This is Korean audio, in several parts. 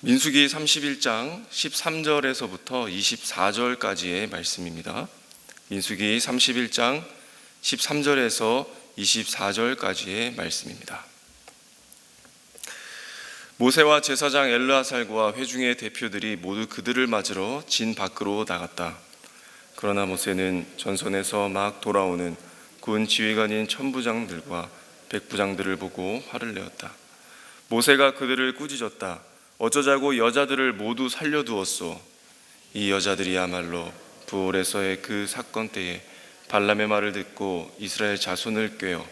민수기 31장 13절에서부터 24절까지의 말씀입니다. 민수기 31장 13절에서 24절까지의 말씀입니다. 모세와 제사장 엘르아살과 회중의 대표들이 모두 그들을 맞으러 진 밖으로 나갔다. 그러나 모세는 전선에서 막 돌아오는 군 지휘관인 천부장들과 백부장들을 보고 화를 내었다. 모세가 그들을 꾸짖었다. 어쩌자고 여자들을 모두 살려두었소. 이 여자들이야말로 부올에서의 그 사건 때에 발람의 말을 듣고 이스라엘 자손을 꾀어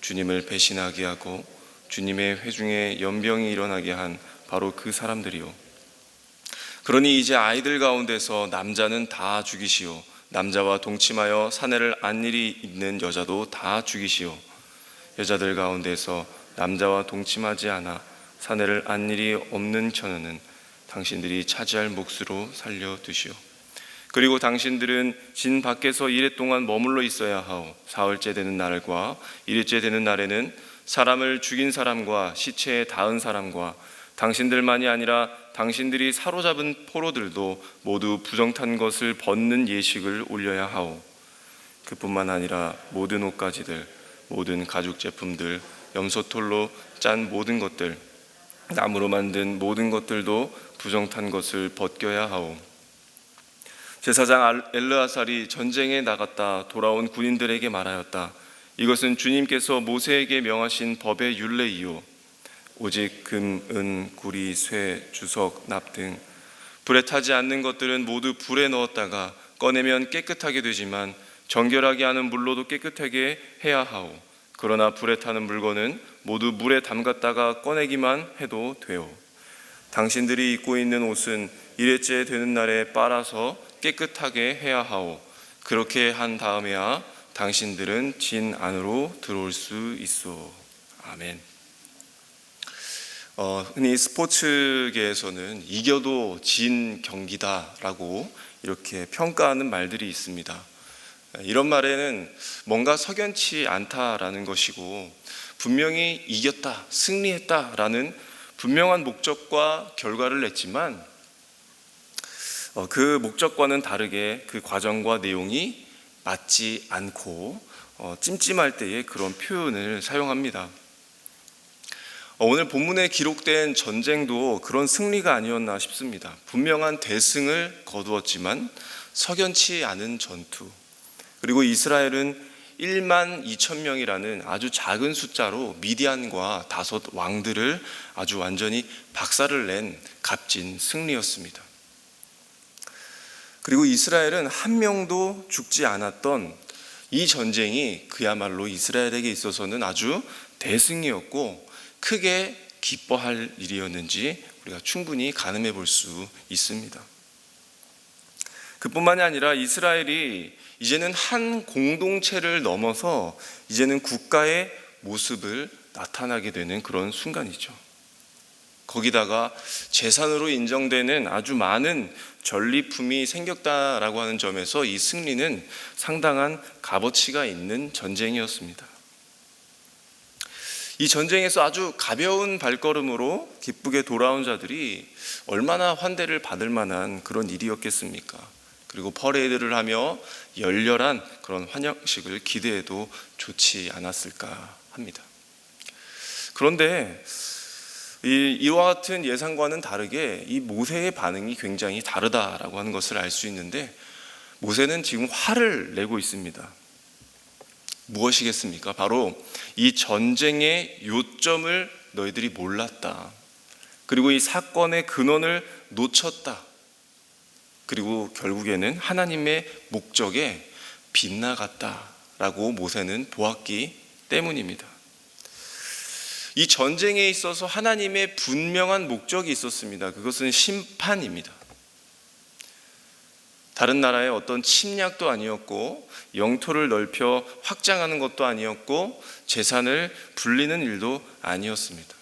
주님을 배신하게 하고 주님의 회중에 연병이 일어나게 한 바로 그 사람들이요. 그러니 이제 아이들 가운데서 남자는 다 죽이시오. 남자와 동침하여 사내를 안 일이 있는 여자도 다 죽이시오. 여자들 가운데서 남자와 동침하지 않아 사내를 안 일이 없는 처녀는 당신들이 차지할 몫으로 살려두시오. 그리고 당신들은 진 밖에서 이레 동안 머물러 있어야 하오. 사흘째 되는 날과 이레째 되는 날에는 사람을 죽인 사람과 시체에 닿은 사람과 당신들만이 아니라 당신들이 사로잡은 포로들도 모두 부정탄 것을 벗는 예식을 올려야 하오. 그뿐만 아니라 모든 옷가지들, 모든 가죽 제품들, 염소털로 짠 모든 것들, 나무로 만든 모든 것들도 부정탄 것을 벗겨야 하오. 제사장 엘르아살이 전쟁에 나갔다 돌아온 군인들에게 말하였다. 이것은 주님께서 모세에게 명하신 법의 율례이요. 오직 금, 은, 구리, 쇠, 주석, 납 등 불에 타지 않는 것들은 모두 불에 넣었다가 꺼내면 깨끗하게 되지만 정결하게 하는 물로도 깨끗하게 해야 하오. 그러나 불에 타는 물건은 모두 물에 담갔다가 꺼내기만 해도 돼요. 당신들이 입고 있는 옷은 이레째 되는 날에 빨아서 깨끗하게 해야 하오. 그렇게 한 다음에야 당신들은 진 안으로 들어올 수 있어. 아멘. 흔히 스포츠계에서는 이겨도 진 경기다라고 이렇게 평가하는 말들이 있습니다. 이런 말에는 뭔가 석연치 않다라는 것이고 분명히 이겼다, 승리했다라는 분명한 목적과 결과를 냈지만 그 목적과는 다르게 그 과정과 내용이 맞지 않고 찜찜할 때에 그런 표현을 사용합니다. 오늘 본문에 기록된 전쟁도 그런 승리가 아니었나 싶습니다. 분명한 대승을 거두었지만 석연치 않은 전투, 그리고 이스라엘은 1만 2천 명이라는 아주 작은 숫자로 미디안과 다섯 왕들을 아주 완전히 박살을 낸 값진 승리였습니다. 그리고 이스라엘은 한 명도 죽지 않았던 이 전쟁이 그야말로 이스라엘에게 있어서는 아주 대승이었고 크게 기뻐할 일이었는지 우리가 충분히 가늠해 볼 수 있습니다. 그뿐만이 아니라 이스라엘이 이제는 한 공동체를 넘어서 이제는 국가의 모습을 나타나게 되는 그런 순간이죠. 거기다가 재산으로 인정되는 아주 많은 전리품이 생겼다라고 하는 점에서 이 승리는 상당한 값어치가 있는 전쟁이었습니다. 이 전쟁에서 아주 가벼운 발걸음으로 기쁘게 돌아온 자들이 얼마나 환대를 받을 만한 그런 일이었겠습니까? 그리고 퍼레이드를 하며 열렬한 그런 환영식을 기대해도 좋지 않았을까 합니다. 그런데 이와 같은 예상과는 다르게 이 모세의 반응이 굉장히 다르다라고 하는 것을 알 수 있는데 모세는 지금 화를 내고 있습니다. 무엇이겠습니까? 바로 이 전쟁의 요점을 너희들이 몰랐다. 그리고 이 사건의 근원을 놓쳤다. 그리고 결국에는 하나님의 목적에 빗나갔다라고 모세는 보았기 때문입니다. 이 전쟁에 있어서 하나님의 분명한 목적이 있었습니다. 그것은 심판입니다. 다른 나라의 어떤 침략도 아니었고 영토를 넓혀 확장하는 것도 아니었고 재산을 불리는 일도 아니었습니다.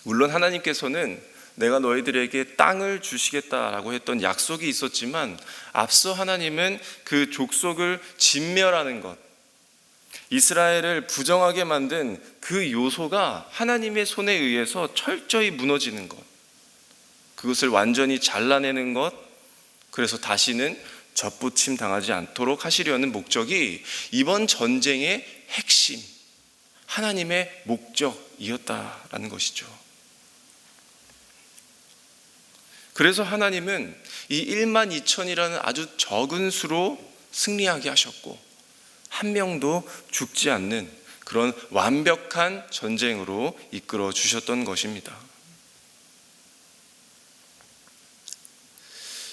물론 하나님께서는 내가 너희들에게 땅을 주시겠다라고 했던 약속이 있었지만 앞서 하나님은 그 족속을 진멸하는 것, 이스라엘을 부정하게 만든 그 요소가 하나님의 손에 의해서 철저히 무너지는 것, 그것을 완전히 잘라내는 것, 그래서 다시는 접붙임 당하지 않도록 하시려는 목적이 이번 전쟁의 핵심, 하나님의 목적이었다라는 것이죠. 그래서 하나님은 이 1만 2천이라는 아주 적은 수로 승리하게 하셨고 한 명도 죽지 않는 그런 완벽한 전쟁으로 이끌어 주셨던 것입니다.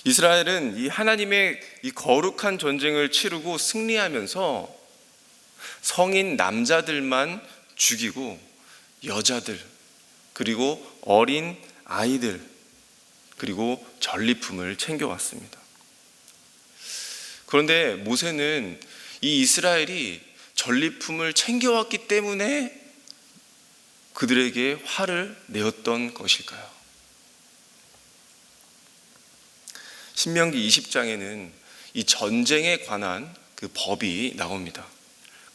이스라엘은 이 하나님의 이 거룩한 전쟁을 치르고 승리하면서 성인 남자들만 죽이고 여자들, 그리고 어린 아이들, 그리고 전리품을 챙겨왔습니다. 그런데 모세는 이 이스라엘이 전리품을 챙겨왔기 때문에 그들에게 화를 내었던 것일까요? 신명기 20장에는 이 전쟁에 관한 그 법이 나옵니다.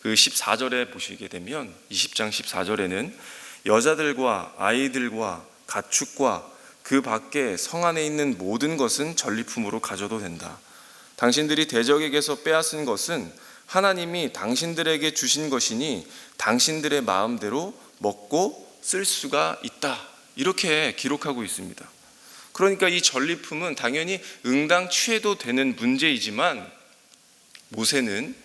그 14절에 보시게 되면 20장 14절에는 여자들과 아이들과 가축과 그 밖에 성 안에 있는 모든 것은 전리품으로 가져도 된다. 당신들이 대적에게서 빼앗은 것은 하나님이 당신들에게 주신 것이니 당신들의 마음대로 먹고 쓸 수가 있다. 이렇게 기록하고 있습니다. 그러니까 이 전리품은 당연히 응당 취해도 되는 문제이지만 모세는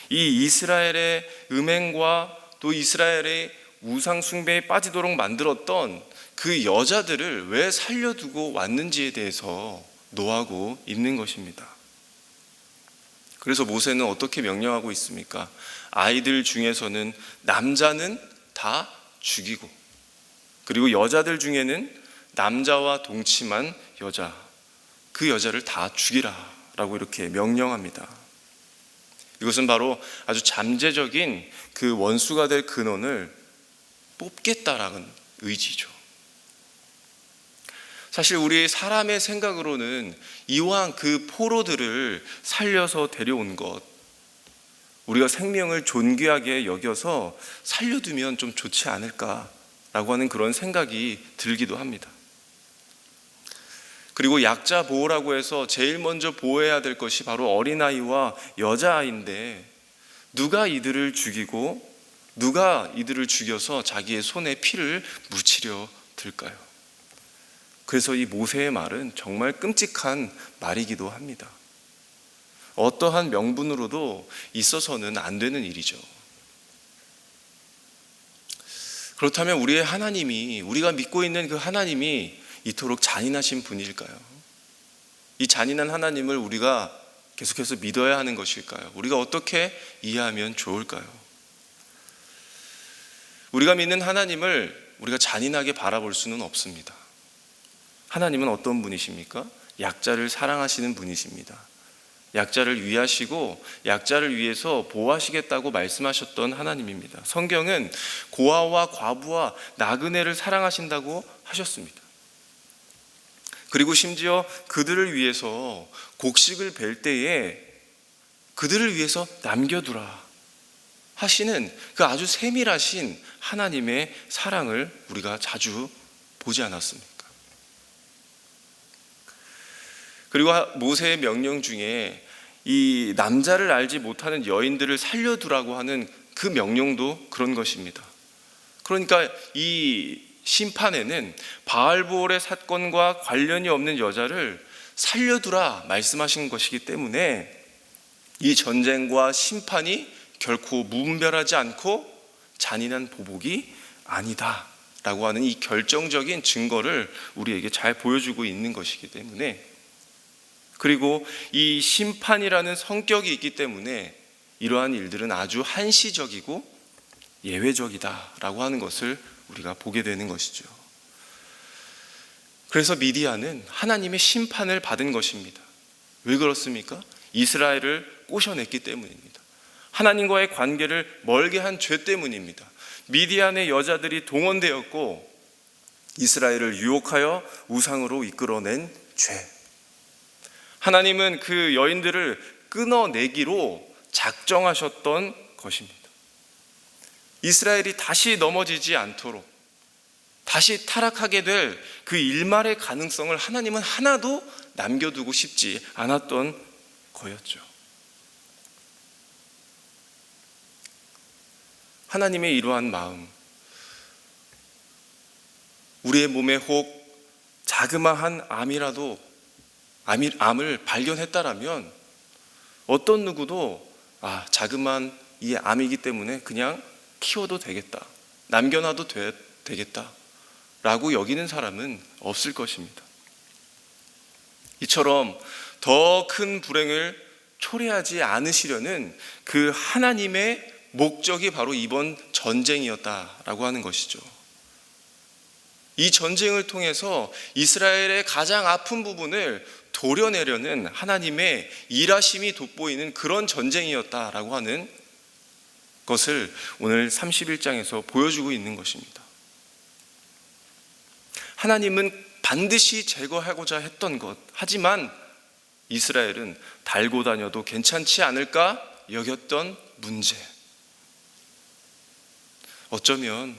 이 이스라엘의 음행과 또 이스라엘의 우상 숭배에 빠지도록 만들었던 그 여자들을 왜 살려두고 왔는지에 대해서 노하고 있는 것입니다. 그래서 모세는 어떻게 명령하고 있습니까? 아이들 중에서는 남자는 다 죽이고, 그리고 여자들 중에는 남자와 동침한 여자, 그 여자를 다 죽이라 라고 이렇게 명령합니다. 이것은 바로 아주 잠재적인 그 원수가 될 근원을 뽑겠다라는 의지죠. 사실 우리 사람의 생각으로는 이왕 그 포로들을 살려서 데려온 것, 우리가 생명을 존귀하게 여겨서 살려두면 좀 좋지 않을까라고 하는 그런 생각이 들기도 합니다. 그리고 약자 보호라고 해서 제일 먼저 보호해야 될 것이 바로 어린아이와 여자아이인데 누가 이들을 죽이고 누가 이들을 죽여서 자기의 손에 피를 묻히려 들까요? 그래서 이 모세의 말은 정말 끔찍한 말이기도 합니다. 어떠한 명분으로도 있어서는 안 되는 일이죠. 그렇다면 우리의 하나님이, 우리가 믿고 있는 그 하나님이 이토록 잔인하신 분일까요? 이 잔인한 하나님을 우리가 계속해서 믿어야 하는 것일까요? 우리가 어떻게 이해하면 좋을까요? 우리가 믿는 하나님을 우리가 잔인하게 바라볼 수는 없습니다. 하나님은 어떤 분이십니까? 약자를 사랑하시는 분이십니다. 약자를 위하시고 약자를 위해서 보호하시겠다고 말씀하셨던 하나님입니다. 성경은 고아와 과부와 나그네를 사랑하신다고 하셨습니다. 그리고 심지어 그들을 위해서 곡식을 벨 때에 그들을 위해서 남겨두라 하시는 그 아주 세밀하신 하나님의 사랑을 우리가 자주 보지 않았습니까? 그리고 모세의 명령 중에 이 남자를 알지 못하는 여인들을 살려두라고 하는 그 명령도 그런 것입니다. 그러니까 이 심판에는 바알보올의 사건과 관련이 없는 여자를 살려두라 말씀하신 것이기 때문에 이 전쟁과 심판이 결코 무분별하지 않고 잔인한 보복이 아니다 라고 하는 이 결정적인 증거를 우리에게 잘 보여주고 있는 것이기 때문에, 그리고 이 심판이라는 성격이 있기 때문에 이러한 일들은 아주 한시적이고 예외적이다라고 하는 것을 우리가 보게 되는 것이죠. 그래서 미디안은 하나님의 심판을 받은 것입니다. 왜 그렇습니까? 이스라엘을 꼬셔냈기 때문입니다. 하나님과의 관계를 멀게 한 죄 때문입니다. 미디안의 여자들이 동원되었고 이스라엘을 유혹하여 우상으로 이끌어낸 죄. 하나님은 그 여인들을 끊어내기로 작정하셨던 것입니다. 이스라엘이 다시 넘어지지 않도록, 다시 타락하게 될 그 일말의 가능성을 하나님은 하나도 남겨두고 싶지 않았던 거였죠. 하나님의 이러한 마음, 우리의 몸에 혹 자그마한 암을 발견했다라면 어떤 누구도 자그마한 이 암이기 때문에 그냥 키워도 되겠다, 남겨놔도 되겠다 라고 여기는 사람은 없을 것입니다. 이처럼 더 큰 불행을 초래하지 않으시려는 그 하나님의 목적이 바로 이번 전쟁이었다라고 하는 것이죠. 이 전쟁을 통해서 이스라엘의 가장 아픈 부분을 도려내려는 하나님의 일하심이 돋보이는 그런 전쟁이었다라고 하는 것을 오늘 31장에서 보여주고 있는 것입니다. 하나님은 반드시 제거하고자 했던 것, 하지만 이스라엘은 달고 다녀도 괜찮지 않을까 여겼던 문제, 어쩌면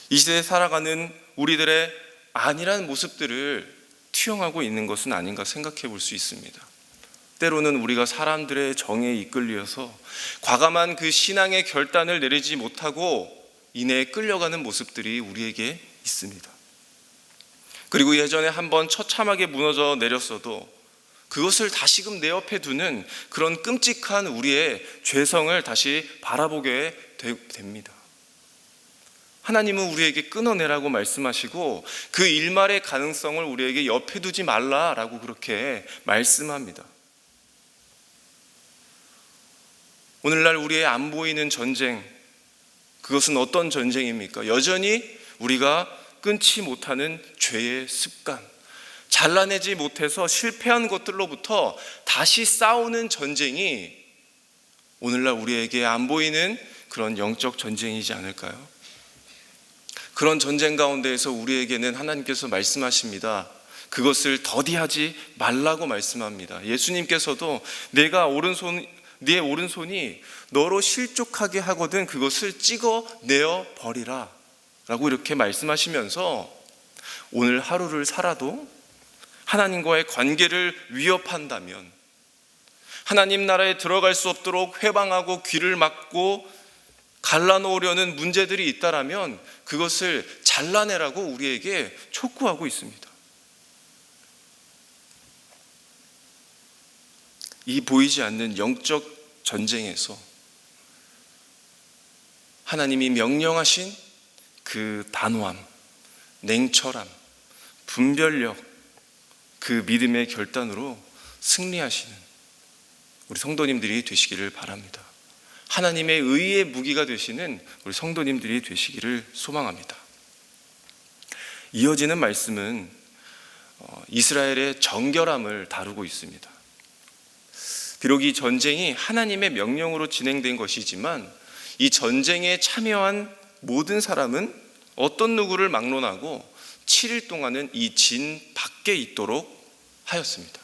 이 시대에 살아가는 우리들의 안일한 모습들을 투영하고 있는 것은 아닌가 생각해 볼 수 있습니다. 때로는 우리가 사람들의 정에 이끌려서 과감한 그 신앙의 결단을 내리지 못하고 이내에 끌려가는 모습들이 우리에게 있습니다. 그리고 예전에 한번 처참하게 무너져 내렸어도 그것을 다시금 내 옆에 두는 그런 끔찍한 우리의 죄성을 다시 바라보게 됩니다. 하나님은 우리에게 끊어내라고 말씀하시고 그 일말의 가능성을 우리에게 옆에 두지 말라라고 그렇게 말씀합니다. 오늘날 우리의 안 보이는 전쟁, 그것은 어떤 전쟁입니까? 여전히 우리가 끊지 못하는 죄의 습관, 잘라내지 못해서 실패한 것들로부터 다시 싸우는 전쟁이 오늘날 우리에게 안 보이는 그런 영적 전쟁이지 않을까요? 그런 전쟁 가운데에서 우리에게는 하나님께서 말씀하십니다. 그것을 더디하지 말라고 말씀합니다. 예수님께서도 네 오른손이 너로 실족하게 하거든 그것을 찍어내어 버리라 라고 이렇게 말씀하시면서 오늘 하루를 살아도 하나님과의 관계를 위협한다면, 하나님 나라에 들어갈 수 없도록 회방하고 귀를 막고 갈라놓으려는 문제들이 있다라면 그것을 잘라내라고 우리에게 촉구하고 있습니다. 이 보이지 않는 영적 전쟁에서 하나님이 명령하신 그 단호함, 냉철함, 분별력, 그 믿음의 결단으로 승리하시는 우리 성도님들이 되시기를 바랍니다. 하나님의 의의 무기가 되시는 우리 성도님들이 되시기를 소망합니다. 이어지는 말씀은 이스라엘의 정결함을 다루고 있습니다. 비록 이 전쟁이 하나님의 명령으로 진행된 것이지만 이 전쟁에 참여한 모든 사람은 어떤 누구를 막론하고 7일 동안은 이 진 밖에 있도록 하였습니다.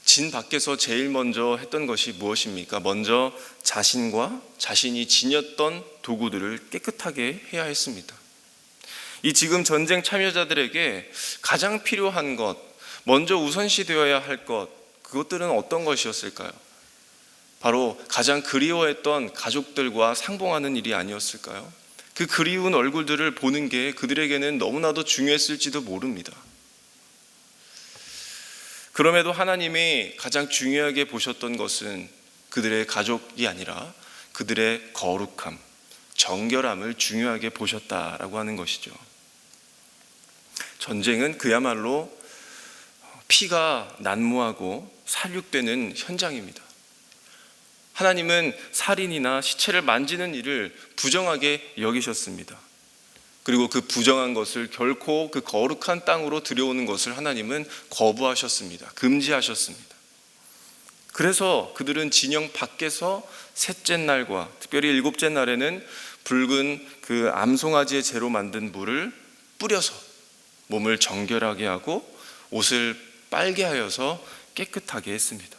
진 밖에서 제일 먼저 했던 것이 무엇입니까? 먼저 자신이 지녔던 도구들을 깨끗하게 해야 했습니다. 이 지금 전쟁 참여자들에게 가장 필요한 것, 먼저 우선시 되어야 할 것, 그것들은 어떤 것이었을까요? 바로 가장 그리워했던 가족들과 상봉하는 일이 아니었을까요? 그 그리운 얼굴들을 보는 게 그들에게는 너무나도 중요했을지도 모릅니다. 그럼에도 하나님이 가장 중요하게 보셨던 것은 그들의 가족이 아니라 그들의 거룩함, 정결함을 중요하게 보셨다라고 하는 것이죠. 전쟁은 그야말로 피가 난무하고 살육되는 현장입니다. 하나님은 살인이나 시체를 만지는 일을 부정하게 여기셨습니다. 그리고 그 부정한 것을 결코 그 거룩한 땅으로 들여오는 것을 하나님은 거부하셨습니다. 금지하셨습니다. 그래서 그들은 진영 밖에서 셋째 날과 특별히 일곱째 날에는 붉은 그 암송아지의 재로 만든 물을 뿌려서 몸을 정결하게 하고 옷을 빨게 하여서 깨끗하게 했습니다.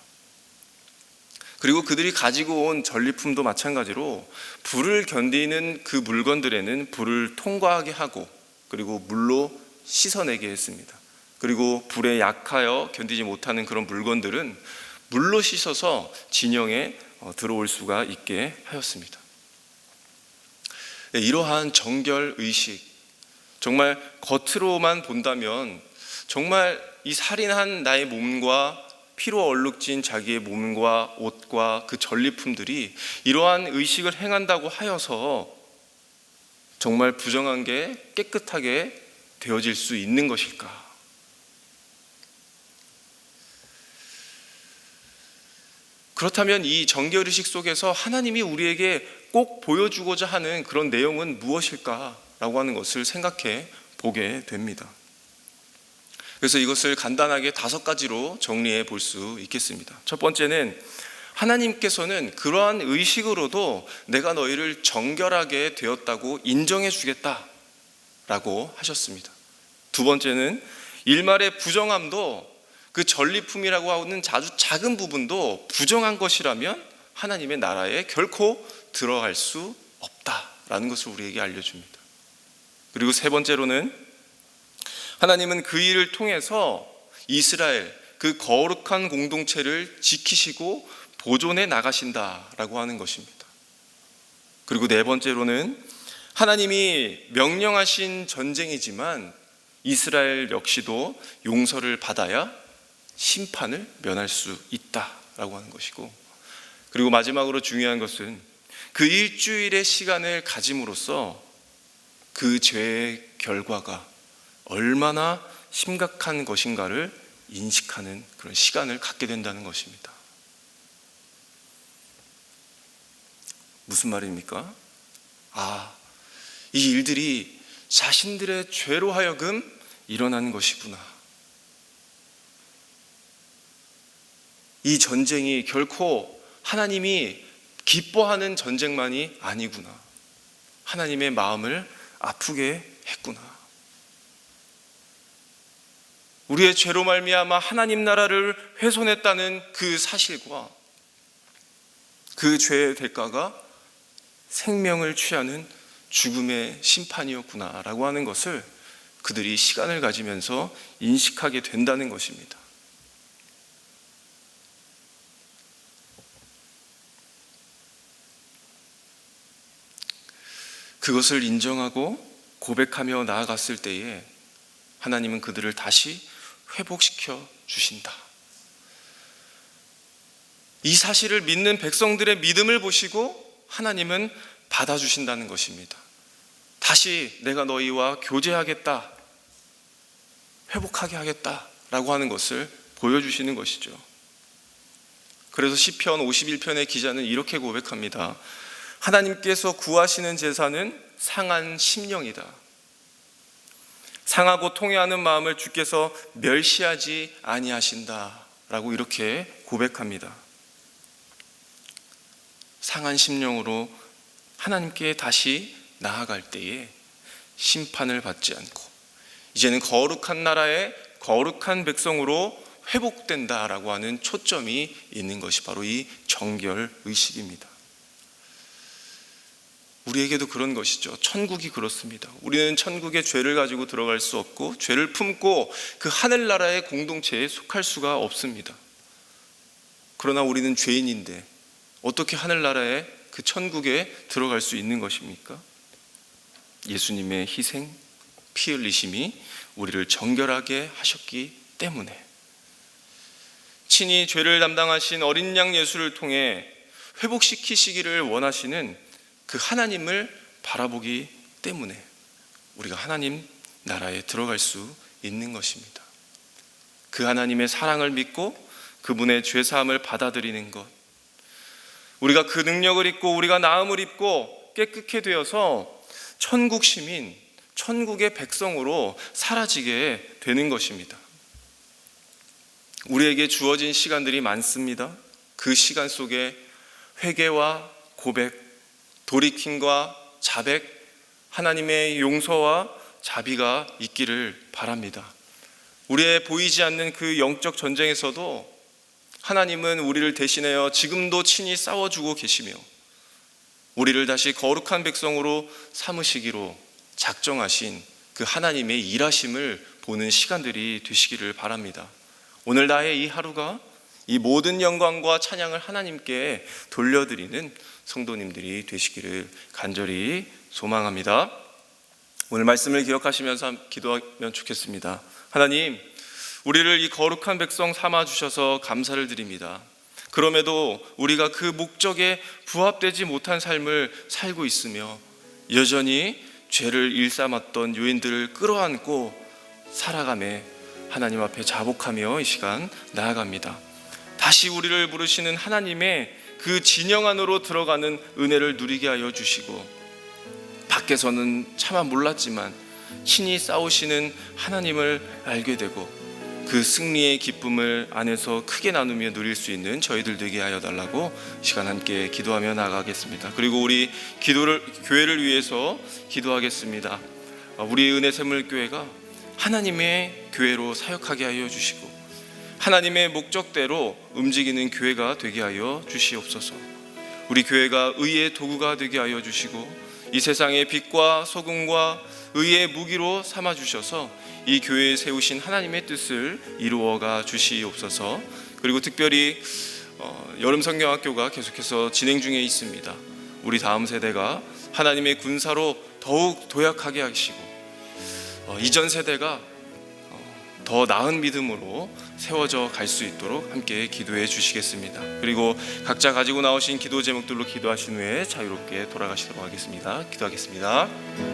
그리고 그들이 가지고 온 전리품도 마찬가지로 불을 견디는 그 물건들에는 불을 통과하게 하고 그리고 물로 씻어내게 했습니다. 그리고 불에 약하여 견디지 못하는 그런 물건들은 물로 씻어서 진영에 들어올 수가 있게 하였습니다. 이러한 정결 의식, 정말 겉으로만 본다면 정말 이 살인한 나의 몸과 피로 얼룩진 자기의 몸과 옷과 그 전리품들이 이러한 의식을 행한다고 하여서 정말 부정한 게 깨끗하게 되어질 수 있는 것일까? 그렇다면 이 정결의식 속에서 하나님이 우리에게 꼭 보여주고자 하는 그런 내용은 무엇일까라고 하는 것을 생각해 보게 됩니다. 그래서 이것을 간단하게 5가지로 정리해 볼 수 있겠습니다. 첫 번째는 하나님께서는 그러한 의식으로도 내가 너희를 정결하게 되었다고 인정해 주겠다라고 하셨습니다. 두 번째는 일말의 부정함도 그 전리품이라고 하는 아주 작은 부분도 부정한 것이라면 하나님의 나라에 결코 들어갈 수 없다라는 것을 우리에게 알려줍니다. 그리고 세 번째로는 하나님은 그 일을 통해서 이스라엘 그 거룩한 공동체를 지키시고 보존해 나가신다라고 하는 것입니다. 그리고 네 번째로는 하나님이 명령하신 전쟁이지만 이스라엘 역시도 용서를 받아야 심판을 면할 수 있다라고 하는 것이고, 그리고 마지막으로 중요한 것은 그 일주일의 시간을 가짐으로써 그 죄의 결과가 얼마나 심각한 것인가를 인식하는 그런 시간을 갖게 된다는 것입니다. 무슨 말입니까? 이 일들이 자신들의 죄로 하여금 일어나는 것이구나. 이 전쟁이 결코 하나님이 기뻐하는 전쟁만이 아니구나. 하나님의 마음을 아프게 했구나. 우리의 죄로 말미암아 하나님 나라를 훼손했다는 그 사실과 그 죄의 대가가 생명을 취하는 죽음의 심판이었구나라고 하는 것을 그들이 시간을 가지면서 인식하게 된다는 것입니다. 그것을 인정하고 고백하며 나아갔을 때에 하나님은 그들을 다시 회복시켜 주신다. 이 사실을 믿는 백성들의 믿음을 보시고 하나님은 받아주신다는 것입니다. 다시 내가 너희와 교제하겠다, 회복하게 하겠다라고 하는 것을 보여주시는 것이죠. 그래서 시편 51편의 기자는 이렇게 고백합니다. 하나님께서 구하시는 제사는 상한 심령이다. 상하고 통회하는 마음을 주께서 멸시하지 아니하신다 라고 이렇게 고백합니다. 상한 심령으로 하나님께 다시 나아갈 때에 심판을 받지 않고 이제는 거룩한 나라의 거룩한 백성으로 회복된다라고 하는 초점이 있는 것이 바로 이 정결의식입니다. 우리에게도 그런 것이죠. 천국이 그렇습니다. 우리는 천국에 죄를 가지고 들어갈 수 없고 죄를 품고 그 하늘나라의 공동체에 속할 수가 없습니다. 그러나 우리는 죄인인데 어떻게 하늘나라의 그 천국에 들어갈 수 있는 것입니까? 예수님의 희생, 피 흘리심이 우리를 정결하게 하셨기 때문에, 친히 죄를 담당하신 어린 양 예수를 통해 회복시키시기를 원하시는 그 하나님을 바라보기 때문에 우리가 하나님 나라에 들어갈 수 있는 것입니다. 그 하나님의 사랑을 믿고 그분의 죄사함을 받아들이는 것, 우리가 그 능력을 입고 우리가 나음을 입고 깨끗게 되어서 천국 시민, 천국의 백성으로 사라지게 되는 것입니다. 우리에게 주어진 시간들이 많습니다. 그 시간 속에 회개와 고백, 돌이킴과 자백, 하나님의 용서와 자비가 있기를 바랍니다. 우리의 보이지 않는 그 영적 전쟁에서도 하나님은 우리를 대신하여 지금도 친히 싸워주고 계시며 우리를 다시 거룩한 백성으로 삼으시기로 작정하신 그 하나님의 일하심을 보는 시간들이 되시기를 바랍니다. 오늘 나의 이 하루가 이 모든 영광과 찬양을 하나님께 돌려드리는 성도님들이 되시기를 간절히 소망합니다. 오늘 말씀을 기억하시면서 기도하면 좋겠습니다. 하나님, 우리를 이 거룩한 백성 삼아주셔서 감사를 드립니다. 그럼에도 우리가 그 목적에 부합되지 못한 삶을 살고 있으며 여전히 죄를 일삼았던 요인들을 끌어안고 살아가며 하나님 앞에 자복하며 이 시간 나아갑니다. 다시 우리를 부르시는 하나님의 그 진영 안으로 들어가는 은혜를 누리게 하여 주시고 밖에서는 차마 몰랐지만 친히 싸우시는 하나님을 알게 되고 그 승리의 기쁨을 안에서 크게 나누며 누릴 수 있는 저희들 되게 하여 달라고 시간 함께 기도하며 나가겠습니다. 그리고 우리 교회를 위해서 기도하겠습니다. 우리 은혜샘물교회가 하나님의 교회로 사역하게 하여 주시고 하나님의 목적대로 움직이는 교회가 되게 하여 주시옵소서. 우리 교회가 의의 도구가 되게 하여 주시고 이 세상의 빛과 소금과 의의 무기로 삼아 주셔서 이 교회에 세우신 하나님의 뜻을 이루어가 주시옵소서. 그리고 특별히 여름 성경학교가 계속해서 진행 중에 있습니다. 우리 다음 세대가 하나님의 군사로 더욱 도약하게 하시고 이전 세대가 더 나은 믿음으로 세워져 갈 수 있도록 함께 기도해 주시겠습니다. 그리고 각자 가지고 나오신 기도 제목들로 기도하신 후에 자유롭게 돌아가시도록 하겠습니다. 기도하겠습니다.